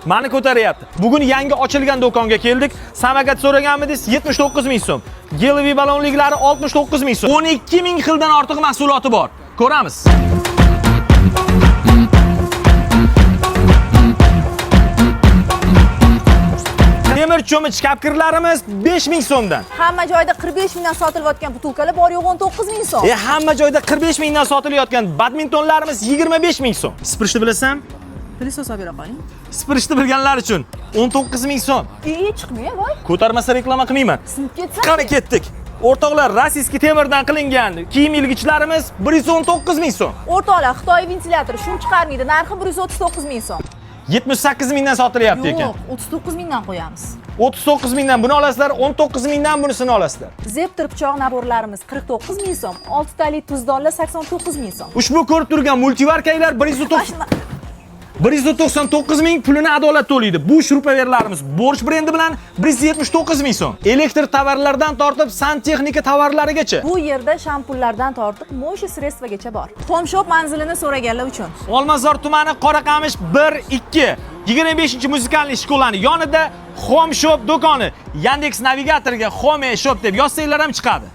Mani ko'taryapti. Bugun yangi ochilgan do'konga keldik. Samokat so'raganmidingiz? 79 ming so'm. Gelvi balonliklari 69 ming so'm. 12 ming xildan ortiq mahsuloti bor. Ko'ramiz. Temir cho'mich kapkirlarimiz 5 ming so'mdan. Hamma joyda 45 mingdan sotilayotgan butulkalar bor yo'q 19 ming so'm. Hamma joyda 45 mingdan sotilayotgan badmintonlarimiz 25 ming so'm. Sipirishni bilasan? Pilisosa bera qoling. Sipirishni bilganlar uchun 19 ming so'm. Chiqmay, voy. Ko'tarmasa reklama qilmayman. Sinib ketsa. Qani ketdik. O'rtoqlar, rossiyskiy temirdan qilingan kiyim ilgichlarimiz 119 ming so'm. O'rtoqlar, Xitoy ventilyatori shuni chiqarmaydi. Narxi 139 ming so'm. 78 mingdan sotilyapti ekan. Yo'q, 39 mingdan qo'yamiz. 39 mingdan buni olasizlar, 19 mingdan bunisini olasizlar. Zepter pichoq naborlarimiz 49 ming so'm, 6 talik tuzdonlar 89 ming so'm. Ushbu ko'rib turgan multivarkanglar 199 ming pulini adolat to'laydi. Bu shrupaverlarimiz Bosch brendi bilan 179 ming so'm. Elektr tovarlardan tortib santexnika tovarlarigacha. Bu yerda shampunlardan tortib mo'ysha sredствоgacha bor. Home Shop manzilini so'raganlar uchun. Olmazor tumani Qoraqamish 1-2 25-musikalniy shkolani yonida Home Shop do'koni. Yandex navigatoriga Home Shop deb yozsanglar ham chiqadi.